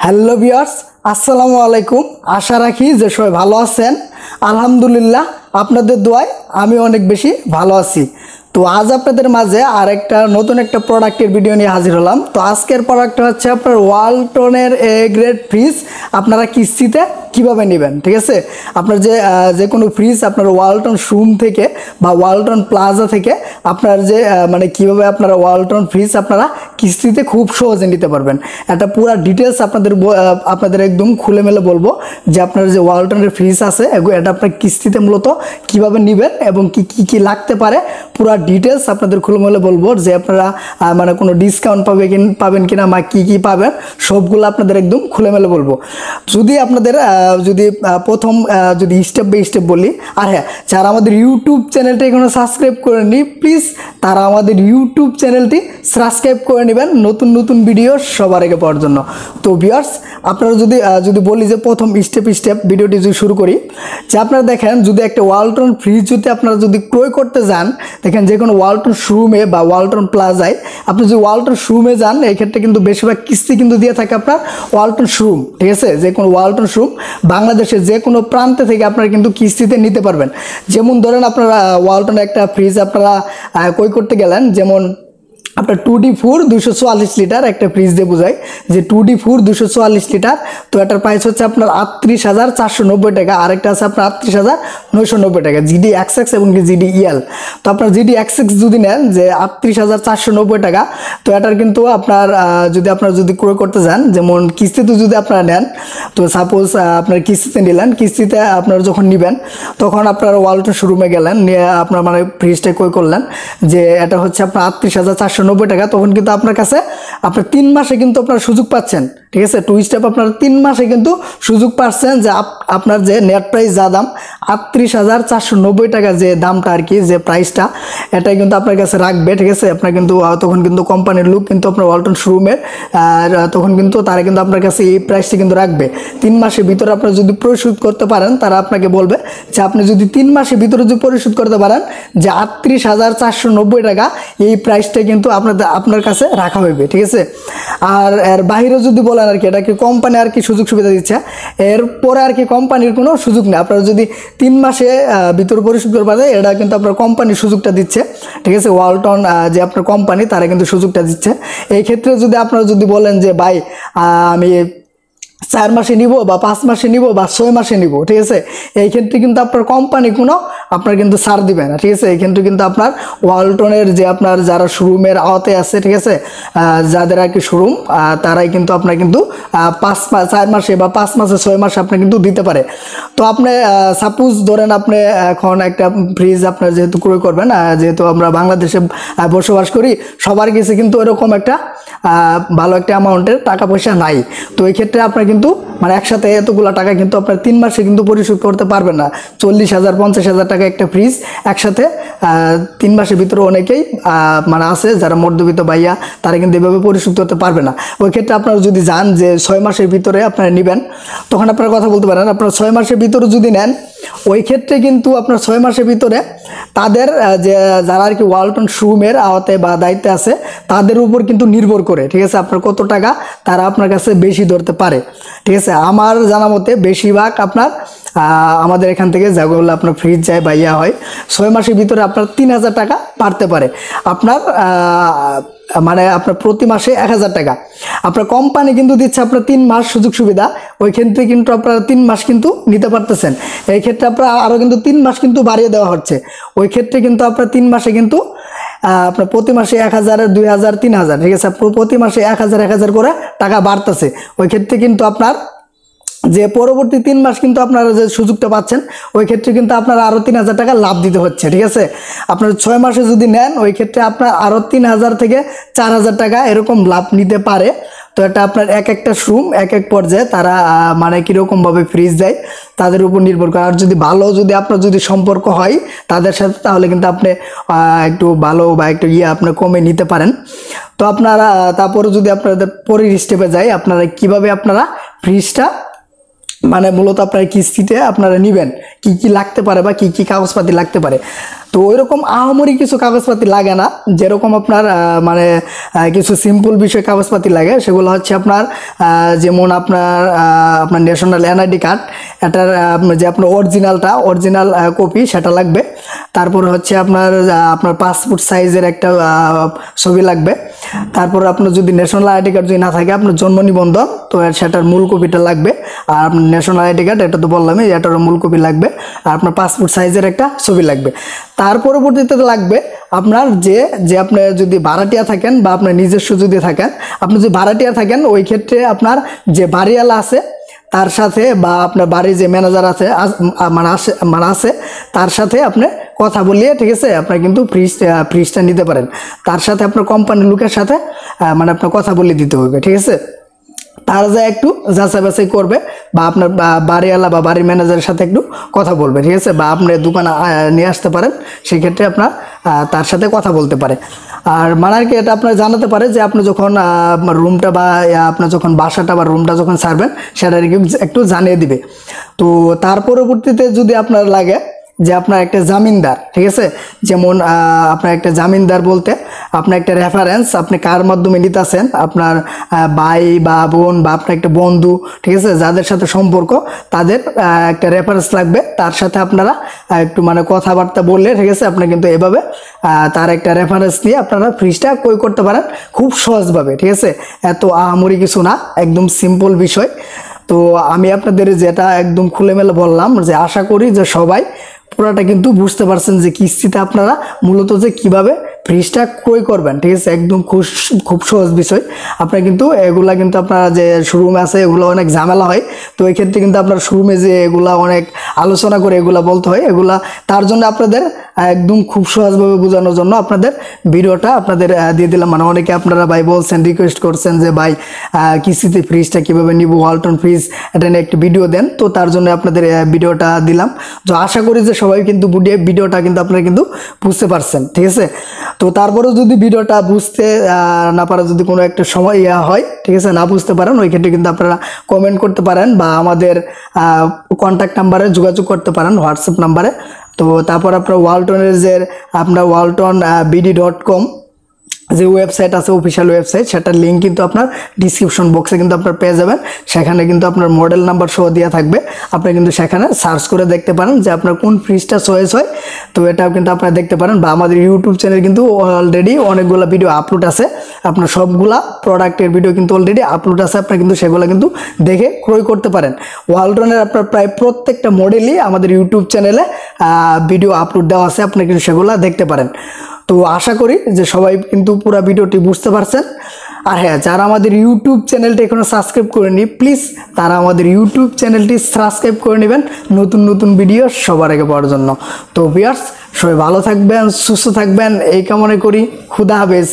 Hello viewers, আসসালামু আলাইকুম। আশা রাখি যে সবাই ভালো আছেন। আলহামদুলিল্লাহ, আপনাদের দোয়ায় আমি অনেক বেশি ভালো আছি। তো আজ আপনাদের মাঝে আরেকটা নতুন একটা প্রোডাক্টের ভিডিও নিয়ে হাজির হলাম। তো আজকের প্রোডাক্টটা হচ্ছে আপনার ওয়ালটনের এ গ্রেড ফ্রিজ আপনারা কিস্তিতে কিভাবে নেবেন। ঠিক আছে, আপনার যে কোনো ফ্রিজ আপনার ওয়ালটন শোরুম থেকে বা ওয়ালটন প্লাজা থেকে আপনার মানে কিভাবে আপনারা ওয়ালটন ফ্রিজ আপনারা কিস্তিতে খুব সহজে নিতে পারবেন। এটা পুরো ডিটেলস আপনাদের একদম খুলে মেলে বলবো যে আপনার যে ওয়ালটনের ফ্রিজ আছে এটা আপনার কিস্তিতে মূলত কিভাবে নেবেন এবং কি লাগতে পারে পুরো ডিটেলস আপনাদের খুলে মেলে বলবো যে আপনারা মানে কোনো ডিসকাউন্ট পাবেন কিনা বা কি পাবেন সবগুলো আপনাদের একদম খুলে মেলে বলবো। যদি আপনাদের প্রথম স্টেপ বাই স্টেপ বলি, আর হ্যাঁ, যারা আমাদের ইউটিউব চ্যানেলটা এখনো সাবস্ক্রাইব করেননি প্লিজ তারা আমাদের ইউটিউব চ্যানেলটি সাবস্ক্রাইব করে নেবেন নতুন নতুন ভিডিও সবার আগে পাওয়ার জন্য। তো ভিউয়ার্স, আপনারা যদি বলি যে প্রথম স্টেপ ভিডিওটি যদি শুরু করি, যে আপনারা দেখেন যদি একটা ওয়ালটন ফ্রিজ আপনারা যদি ক্রয় করতে যান, দেখেন যে কোনো ওয়ালটন শোরুমে বা ওয়ালটন প্লাজায় আপনি যদি ওয়ালটন শোরুমে যান, এই ক্ষেত্রে কিন্তু বেশিরভাগ কিস্তি কিন্তু দিয়ে থাকে আপনার ওয়ালটন শোরুম। ঠিক আছে, যে কোনো ওয়ালটন শোরুম বাংলাদেশের যে কোনো প্রান্তে থেকে আপনারা কিন্তু কিস্তিতে নিতে পারবেন। যেমন ধরেন আপনারা ওয়ালটনের একটা ফ্রিজ আপনারা ক্রয় করতে গেলেন, যেমন আপনার 2D4 244 লিটার একটা ফ্রিজ দিয়ে বোঝায় যে 2D4 244 লিটার। তো এটার প্রাইস হচ্ছে আপনার 38,490 টাকা, আরেকটা আছে আপনার 38,990 টাকা GDEL-XX এবং GDEL। তো আপনার GDEL-XX যদি নেন যে 38,490 টাকা, তো এটার কিন্তু আপনার যদি ক্রয় করতে যান, যেমন কিস্তিতে যদি আপনারা নেন, তো সাপোজ আপনার কিস্তিতে নিলেন, কিস্তিতে আপনারা যখন নেবেন তখন আপনার ওয়ালটন শোরুমে গেলেন, নিয়ে আপনার মানে ফ্রিজটা ক্রয় করলেন যে এটা হচ্ছে আপনার 38,490 টাকা, তখন কিন্তু আপনার কাছে আপনার 3 মাসে কিন্তু আপনার সুযোগ পাচ্ছেন। ঠিক আছে, 2 স্টেপ আপনার 3 মাসে কিন্তু সুযোগ পাচ্ছেন যে আপনার যে নেট প্রাইস যা দাম 38,490 টাকা যে দামটা আর কি, যে প্রাইসটা এটাই কিন্তু আপনার কাছে রাখবে। ঠিক আছে, আপনার কিন্তু তখন কিন্তু কোম্পানির লোক কিন্তু আপনার ওয়ালটন শোরুমের তখন কিন্তু তারা কিন্তু আপনার কাছে এই প্রাইসটা কিন্তু রাখবে। 3 মাসের ভিতরে আপনার যদি পরিশোধ করতে পারেন, তারা আপনাকে বলবে যে আপনি যদি 3 মাসের ভিতরে যদি পরিশোধ করতে পারেন যে 38,490 টাকা এই প্রাইসটা কিন্তু আপনার কাছে রাখা হইবে। ঠিক আছে, আর এর বাইরে যদি বলেন আর কি, এটা কি কোম্পানি আর কি সুযোগ সুবিধা দিচ্ছে, এরপরে আর কি কোম্পানির কোনো সুযোগ নেই। আপনারা যদি 3 মাসে ভিতরে পরিশোধ করতে পারেন, এটা কিন্তু আপনার কোম্পানির সুযোগটা দিচ্ছে। ঠিক আছে, ওয়ালটন যে আপনার কোম্পানি তারা কিন্তু সুযোগটা দিচ্ছে। এই ক্ষেত্রে যদি আপনারা যদি বলেন যে ভাই আমি 4 মাসে নিব বা 5 মাসে নিব বা 6 মাসে নিব, ঠিক আছে, এই ক্ষেত্রে কিন্তু আপনার কোম্পানি কোনো আপনার কিন্তু ছাড় দিবে না। ঠিক আছে, এই ক্ষেত্রে কিন্তু আপনার ওয়ালটনের যে আপনার যারা শোরুমের আওতায় আছে, ঠিক আছে, যাদের আর কি শোরুম, তারাই কিন্তু আপনার কিন্তু 4 মাসে বা 5 মাসে 6 মাসে আপনি কিন্তু দিতে পারে। তো আপনি সাপোজ ধরেন আপনি এখন একটা ফ্রিজ আপনার যেহেতু ক্রয় করবেন, যেহেতু আমরা বাংলাদেশে বসবাস করি, সবার কাছে কিন্তু এরকম একটা ভালো একটা অ্যামাউন্টের টাকা পয়সা নাই। তো এই ক্ষেত্রে আপনার কিন্তু মানে একসাথে এতগুলো টাকা কিন্তু আপনার 3 মাসে কিন্তু পরিশোধ করতে পারবেন না। 40,000 50,000 টাকা একটা ফ্রিজ একসাথে 3 মাসের ভিতরে অনেকেই মানে আছে যারা মধ্যবিত্ত ভাইয়া, তারা কিন্তু এভাবে পরিশোধ করতে পারবে না। ওই ক্ষেত্রে আপনারা যদি যান যে 6 মাসের ভিতরে আপনারা নেবেন, তখন আপনারা কথা বলতে পারেন। আপনারা 6 মাসের ভিতরে যদি নেন, ওই ক্ষেত্রে কিন্তু আপনার 6 মাসের ভিতরে তাদের যারা আর কি ওয়ালটন শোরুমের আওতায় বা দায়িত্বে আছে তাদের উপর কিন্তু নির্ভর করে, ঠিক আছে, আপনার কত টাকা তারা আপনার কাছে বেশি ধরতে পারে। ঠিক আছে, আমার জানা মতে বেশিরভাগ আপনার আমাদের এখান থেকে যেগুলো আপনার ফ্রিজ যায় বা ইয়া হয়, 6 মাসের ভিতরে আপনার 3,000 টাকা বাড়তে পারে। আপনার মানে আপনার প্রতি মাসে 1,000 টাকা আপনার কোম্পানি কিন্তু দিচ্ছে আপনার 3 মাস সুযোগ সুবিধা। ওই ক্ষেত্রে কিন্তু আপনারা 3 মাস কিন্তু নিতে পারতেছেন। এই ক্ষেত্রে আপনার আরও কিন্তু 3 মাস কিন্তু বাড়িয়ে দেওয়া হচ্ছে। ওই ক্ষেত্রে কিন্তু আপনার 3 মাসে কিন্তু আপনার প্রতি মাসে 1,000 2,000 3,000, ঠিক আছে, প্রতি মাসে 1,000 করে টাকা বাড়তেছে। ওই ক্ষেত্রে কিন্তু আপনার যে পরবর্তী 3 মাস কিন্তু আপনারা যে সুযোগটা পাচ্ছেন, ওই ক্ষেত্রে কিন্তু আপনার আরও 3,000 টাকা লাভ দিতে হচ্ছে। ঠিক আছে, আপনার 6 মাসে যদি নেন, ওই ক্ষেত্রে আপনার আরও 3,000 থেকে 4,000 টাকা এরকম লাভ নিতে পারে। তো এটা আপনার একটা শোরুম এক পর্যায়ে তারা মানে কীরকমভাবে ফ্রিজ দেয় তাদের উপর নির্ভর করে। আর যদি ভালো আপনার যদি সম্পর্ক হয় তাদের সাথে, তাহলে কিন্তু আপনি একটু ভালো বা একটু আপনি কমে নিতে পারেন। তো আপনারা তারপরে যদি আপনাদের পরের স্টেপে যায়, আপনারা কিভাবে আপনারা ফ্রিজটা মানে মূলত আপনার কিস্তিতে আপনারা নেবেন, কি লাগতে পারে বা কি কাগজপাতি লাগতে পারে। তো ওইরকম আহামরি কিছু কাগজপাতি লাগে না, যেরকম আপনার মানে কিছু সিম্পল বিষয় কাগজপাতি লাগে সেগুলো হচ্ছে আপনার যেমন আপনার ন্যাশনাল এনআইডি কার্ড, এটার যে আপনার অরিজিনাল কপি সেটা লাগবে। তারপর হচ্ছে আপনার পাসপোর্ট সাইজের একটা ছবি লাগবে। তারপর আপনার যদি ন্যাশনাল আইডি কার্ড যদি না থাকে আপনার জন্ম নিবন্ধন, তো সেটার মূল কপিটা লাগবে। আর আপনার ন্যাশনাল আইডি কার্ড এটা তো বললামই, এটার মূল কপি লাগবে। আর আপনার পাসপোর্ট সাইজের একটা ছবি লাগবে। তার পরবর্তীতে লাগবে আপনার যে আপনি যদি ভাড়াটিয়া থাকেন বা আপনার নিজস্ব যদি থাকেন, আপনি যদি ভাড়াটিয়া থাকেন ওই ক্ষেত্রে আপনার যে বাড়িওয়ালা আছে তার সাথে বা আপনার বাড়ির যে ম্যানেজার আছে আছে তার সাথে আপনি কথা বলিয়ে, ঠিক আছে, আপনার কিন্তু ফ্রিজটা নিতে পারেন। তার সাথে আপনার কোম্পানির লোকের সাথে মানে আপনার কথা বলে দিতে হবে, ঠিক আছে। তারা যা একটু যাচাই বাছাই করবে বা আপনার বাড়িওয়ালা বা বাড়ির ম্যানেজারের সাথে একটু কথা বলবে, ঠিক আছে, বা আপনি দোকানে নিয়ে আসতে পারেন, সেক্ষেত্রে আপনার তার সাথে কথা বলতে পারে। আর মানে আর কি এটা আপনার জানাতে পারে যে আপনি যখন রুমটা বা আপনার যখন বাসাটা বা রুমটা যখন ছাড়বেন সেটা একটু জানিয়ে দিবে। তো তার পরবর্তীতে যদি আপনার লাগে যে আপনার একটা জামিনদার, ঠিক আছে, যেমন আপনার একটা জামিনদার বলতে আপনার একটা রেফারেন্স আপনি কার মাধ্যমে নিতেছেন, আপনার ভাই বা বোন বা আপনার একটা বন্ধু, ঠিক আছে, যাদের সাথে সম্পর্ক তাদের একটা রেফারেন্স লাগবে। তার সাথে আপনারা একটু মানে কথাবার্তা বললে, ঠিক আছে, আপনি কিন্তু এভাবে তার একটা রেফারেন্স নিয়ে আপনারা ফ্রিজটা ক্রয় করতে পারেন খুব সহজভাবে, ঠিক আছে। এত আহামরি কিছু না, একদম সিম্পল বিষয়। তো আমি আপনাদের যেটা একদম খুলেমেলে বললাম, যে আশা করি যে সবাই পুরাটা কিন্তু বুঝতে পারছেন যে কিস্তিতে আপনারা মূলত যে কিভাবে ফ্রিজটা ক্রয় করবেন, ঠিক আছে, একদম খুব সহজ বিষয়। আপনার কিন্তু এগুলা কিন্তু আপনার যে শোরুমে আছে এগুলো অনেক ঝামেলা হয়, তো এই ক্ষেত্রে কিন্তু আপনার শোরুমে যে এগুলা অনেক আলোচনা করে এগুলা বলতে হয়, এগুলা তার জন্য আপনাদের একদম খুব সহজভাবে বোঝানোর জন্য আপনাদের ভিডিওটা আপনাদের দিয়ে দিলাম। মানে অনেকে আপনারা ভাই বলছেন, রিকোয়েস্ট করছেন যে ভাই কিস্তিতে ফ্রিজটা কীভাবে নিব, ওয়ালটন ফ্রিজ, এটা নিয়ে একটা ভিডিও দেন, তো তার জন্য আপনাদের ভিডিওটা দিলাম। তো আশা করি যে সবাই কিন্তু ভিডিওটা কিন্তু আপনারা কিন্তু বুঝতে পারছেন, ঠিক আছে। তো তারপরেও যদি ভিডিওটা বুঝতে না পারে, যদি কোনো একটা সময় হয়, ঠিক আছে, না বুঝতে পারেন, ওই ক্ষেত্রে কিন্তু আপনারা কমেন্ট করতে পারেন বা আমাদের কন্ট্যাক্ট নাম্বারে যোগাযোগ করতে পারেন, হোয়াটসঅ্যাপ নাম্বারে। তো তারপর আপনার ওয়ালটনের যে আপনার waltonbd.com যে ওয়েবসাইট আছে, অফিসিয়াল ওয়েবসাইট, সেটার লিঙ্ক কিন্তু আপনার ডিসক্রিপশন বক্সে কিন্তু আপনার পেয়ে যাবেন। সেখানে কিন্তু আপনার মডেল নাম্বার সহ দেওয়া থাকবে, আপনি কিন্তু সেখানে সার্চ করে দেখতে পারেন যে আপনার কোন ফ্রিজটা চয়েস হয়। তো এটাও কিন্তু আপনারা দেখতে পারেন। বা আমাদের ইউটিউব চ্যানেল কিন্তু অলরেডি অনেকগুলো ভিডিও আপলোড আছে, আপনার সবগুলা প্রোডাক্টের ভিডিও কিন্তু অলরেডি আপলোড আছে, আপনার কিন্তু সেগুলো কিন্তু দেখে ক্রয় করতে পারেন। ওয়ালটনের আপনার প্রায় প্রত্যেকটা মডেলই আমাদের ইউটিউব চ্যানেলে ভিডিও আপলোড দেওয়া আছে, আপনি কিন্তু সেগুলো দেখতে পারেন। তো আশা করি যে সবাই কিন্তু পুরো ভিডিওটি বুঝতে পারছেন। আর হ্যাঁ, যারা আমাদের ইউটিউব চ্যানেলটি এখনো সাবস্ক্রাইব করেনি, প্লিজ তারা আমাদের ইউটিউব চ্যানেলটি সাবস্ক্রাইব করে নেবেন নতুন ভিডিও সবার আগে পাওয়ার জন্য। তো ভিউয়ার্স, সবাই ভালো থাকবেন, সুস্থ থাকবেন এই কামনা করি। খুদা হাফেজ।